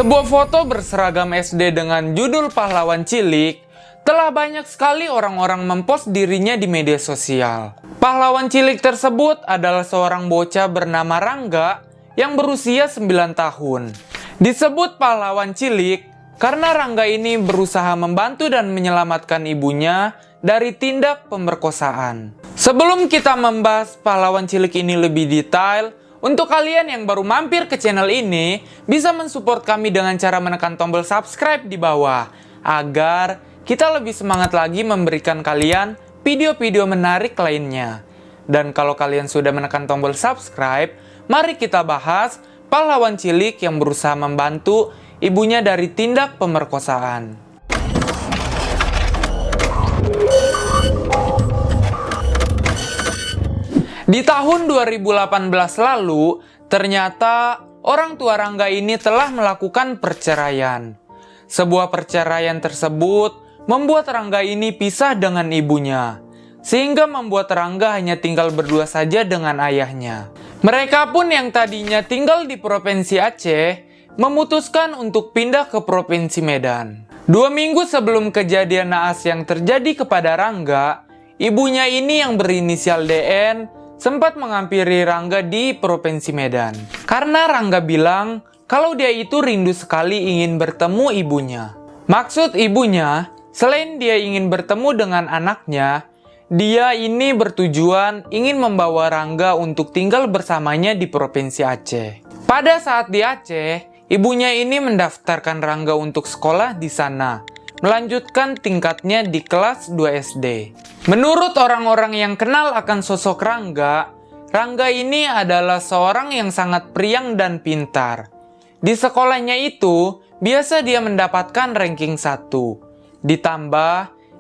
Sebuah foto berseragam SD dengan judul pahlawan cilik telah banyak sekali orang-orang mempost dirinya di media sosial. Pahlawan cilik tersebut adalah seorang bocah bernama Rangga yang berusia 9 tahun. Disebut pahlawan cilik karena Rangga ini berusaha membantu dan menyelamatkan ibunya dari tindak pemerkosaan. Sebelum kita membahas pahlawan cilik ini lebih detail, untuk kalian yang baru mampir ke channel ini, bisa mensupport kami dengan cara menekan tombol subscribe di bawah, agar kita lebih semangat lagi memberikan kalian video-video menarik lainnya. Dan kalau kalian sudah menekan tombol subscribe, mari kita bahas pahlawan cilik yang berusaha membantu ibunya dari tindak pemerkosaan. Di tahun 2018 lalu, ternyata orang tua Rangga ini telah melakukan perceraian. Sebuah perceraian tersebut membuat Rangga ini pisah dengan ibunya, sehingga membuat Rangga hanya tinggal berdua saja dengan ayahnya. Mereka pun yang tadinya tinggal di Provinsi Aceh, memutuskan untuk pindah ke Provinsi Medan. 2 minggu sebelum kejadian naas yang terjadi kepada Rangga, ibunya ini yang berinisial DN sempat menghampiri Rangga di Provinsi Medan. Karena Rangga bilang kalau dia itu rindu sekali ingin bertemu ibunya. Maksud ibunya, selain dia ingin bertemu dengan anaknya, dia ini bertujuan ingin membawa Rangga untuk tinggal bersamanya di Provinsi Aceh. Pada saat di Aceh, ibunya ini mendaftarkan Rangga untuk sekolah di sana, melanjutkan tingkatnya di kelas 2 SD. Menurut orang-orang yang kenal akan sosok Rangga, Rangga ini adalah seorang yang sangat priang dan pintar. Di sekolahnya itu, biasa dia mendapatkan ranking 1. Ditambah,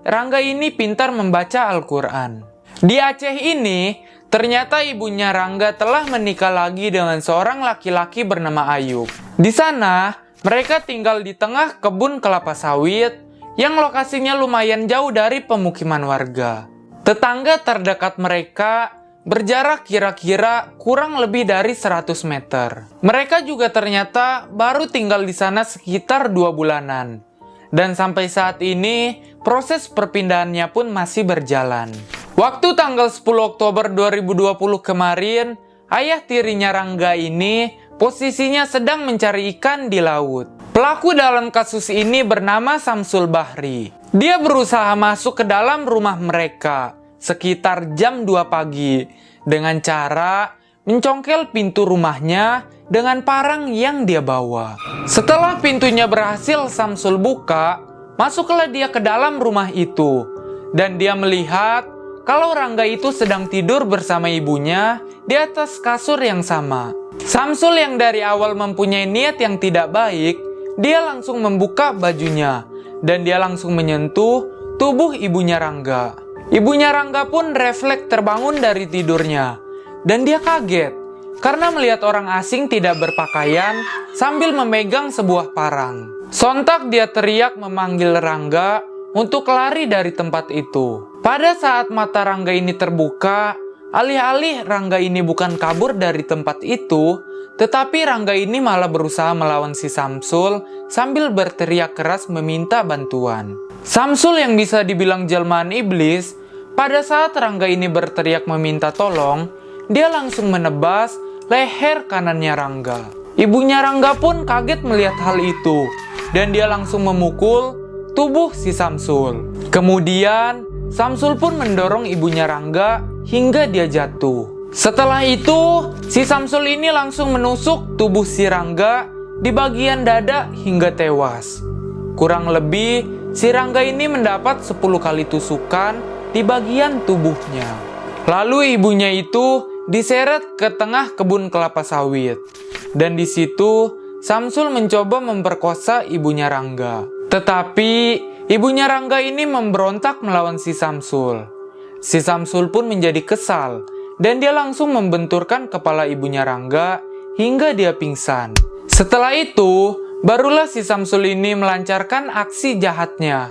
Rangga ini pintar membaca Al-Quran. Di Aceh ini, ternyata ibunya Rangga telah menikah lagi dengan seorang laki-laki bernama Ayub. Di sana, mereka tinggal di tengah kebun kelapa sawit yang lokasinya lumayan jauh dari pemukiman warga. Tetangga terdekat mereka berjarak kira-kira kurang lebih dari 100 meter. Mereka juga ternyata baru tinggal di sana sekitar 2 bulanan. Dan sampai saat ini, proses perpindahannya pun masih berjalan. Waktu tanggal 10 Oktober 2020 kemarin, ayah tirinya Rangga ini posisinya sedang mencari ikan di laut. Pelaku dalam kasus ini bernama Samsul Bahri. Dia berusaha masuk ke dalam rumah mereka sekitar jam 2 pagi dengan cara mencongkel pintu rumahnya dengan parang yang dia bawa. Setelah pintunya berhasil Samsul buka, masuklah dia ke dalam rumah itu dan dia melihat kalau Rangga itu sedang tidur bersama ibunya di atas kasur yang sama. Samsul yang dari awal mempunyai niat yang tidak baik, dia langsung membuka bajunya dan dia langsung menyentuh tubuh ibunya Rangga. Ibunya Rangga pun refleks terbangun dari tidurnya dan dia kaget karena melihat orang asing tidak berpakaian sambil memegang sebuah parang. Sontak dia teriak memanggil Rangga untuk lari dari tempat itu. Pada saat mata Rangga ini terbuka, alih-alih Rangga ini bukan kabur dari tempat itu, tetapi Rangga ini malah berusaha melawan si Samsul sambil berteriak keras meminta bantuan. Samsul yang bisa dibilang jelmaan iblis, pada saat Rangga ini berteriak meminta tolong, dia langsung menebas leher kanannya Rangga. Ibunya Rangga pun kaget melihat hal itu, dan dia langsung memukul tubuh si Samsul. Kemudian, Samsul pun mendorong ibunya Rangga hingga dia jatuh. Setelah itu, si Samsul ini langsung menusuk tubuh si Rangga di bagian dada hingga tewas. Kurang lebih, si Rangga ini mendapat 10 kali tusukan di bagian tubuhnya. Lalu ibunya itu diseret ke tengah kebun kelapa sawit. Dan di situ, Samsul mencoba memperkosa ibunya Rangga. Tetapi, ibunya Rangga ini memberontak melawan si Samsul. Si Samsul pun menjadi kesal dan dia langsung membenturkan kepala ibunya Rangga hingga dia pingsan. Setelah itu, barulah si Samsul ini melancarkan aksi jahatnya.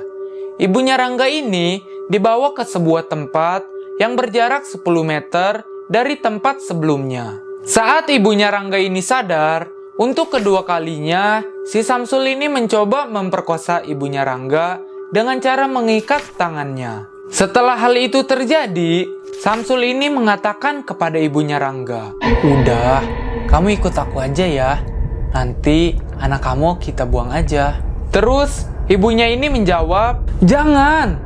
Ibunya Rangga ini dibawa ke sebuah tempat yang berjarak 10 meter dari tempat sebelumnya. Saat ibunya Rangga ini sadar, untuk kedua kalinya, si Samsul ini mencoba memperkosa ibunya Rangga dengan cara mengikat tangannya. Setelah hal itu terjadi, Samsul ini mengatakan kepada ibunya Rangga, "Udah, kamu ikut aku aja ya. Nanti anak kamu kita buang aja." Terus ibunya ini menjawab, "Jangan,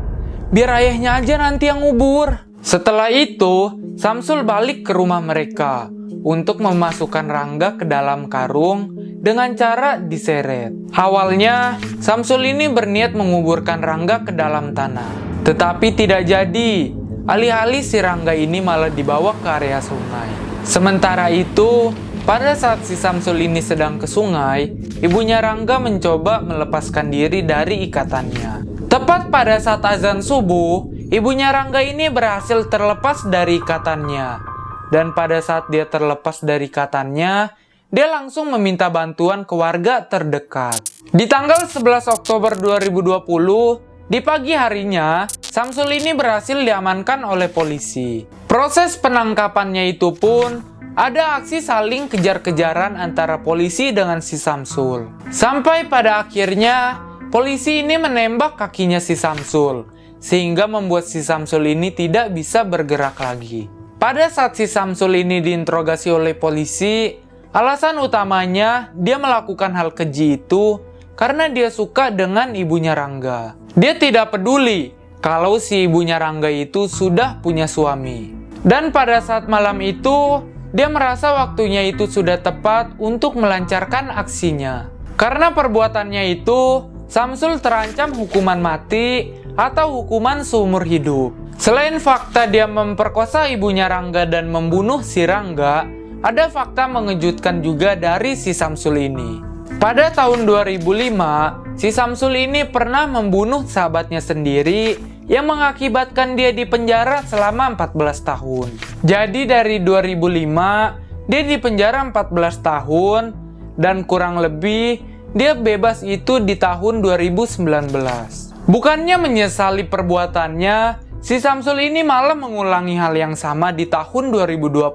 biar ayahnya aja nanti yang ngubur." Setelah itu, Samsul balik ke rumah mereka untuk memasukkan Rangga ke dalam karung dengan cara diseret. Awalnya, Samsul ini berniat menguburkan Rangga ke dalam tanah. Tetapi tidak jadi. Alih-alih si Rangga ini malah dibawa ke area sungai. Sementara itu, pada saat si Samsul ini sedang ke sungai, ibunya Rangga mencoba melepaskan diri dari ikatannya. Tepat pada saat azan subuh, ibunya Rangga ini berhasil terlepas dari ikatannya. Dan pada saat dia terlepas dari ikatannya, dia langsung meminta bantuan ke warga terdekat. Di tanggal 11 Oktober 2020, di pagi harinya, Samsul ini berhasil diamankan oleh polisi. Proses penangkapannya itu pun ada aksi saling kejar-kejaran antara polisi dengan si Samsul. Sampai pada akhirnya, polisi ini menembak kakinya si Samsul, sehingga membuat si Samsul ini tidak bisa bergerak lagi. Pada saat si Samsul ini diinterogasi oleh polisi, alasan utamanya dia melakukan hal keji itu karena dia suka dengan ibunya Rangga. Dia tidak peduli kalau si ibunya Rangga itu sudah punya suami. Dan pada saat malam itu, dia merasa waktunya itu sudah tepat untuk melancarkan aksinya. Karena perbuatannya itu, Samsul terancam hukuman mati atau hukuman seumur hidup. Selain fakta dia memperkosa ibunya Rangga dan membunuh si Rangga, ada fakta mengejutkan juga dari si Samsul ini. Pada tahun 2005, si Samsul ini pernah membunuh sahabatnya sendiri yang mengakibatkan dia dipenjara selama 14 tahun. Jadi dari 2005, dia dipenjara 14 tahun dan kurang lebih dia bebas itu di tahun 2019. Bukannya menyesali perbuatannya, si Samsul ini malah mengulangi hal yang sama di tahun 2020.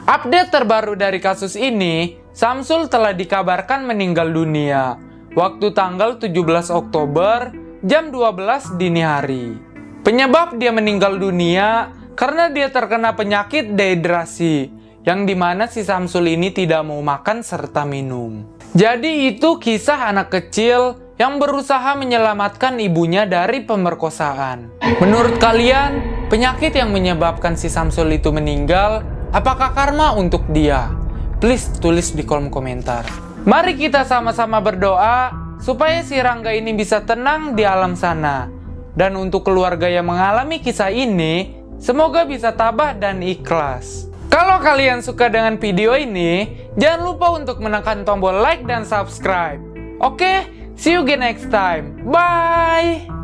Update terbaru dari kasus ini, Samsul telah dikabarkan meninggal dunia waktu tanggal 17 Oktober jam 12 dini hari. Penyebab dia meninggal dunia karena dia terkena penyakit dehidrasi, yang dimana si Samsul ini tidak mau makan serta minum. Jadi itu kisah anak kecil yang berusaha menyelamatkan ibunya dari pemerkosaan. Menurut kalian, penyakit yang menyebabkan si Samsul itu meninggal, apakah karma untuk dia? Please tulis di kolom komentar. Mari kita sama-sama berdoa supaya si Rangga ini bisa tenang di alam sana. Dan untuk keluarga yang mengalami kisah ini, semoga bisa tabah dan ikhlas. Kalau kalian suka dengan video ini, jangan lupa untuk menekan tombol like dan subscribe. Oke, see you again next time. Bye!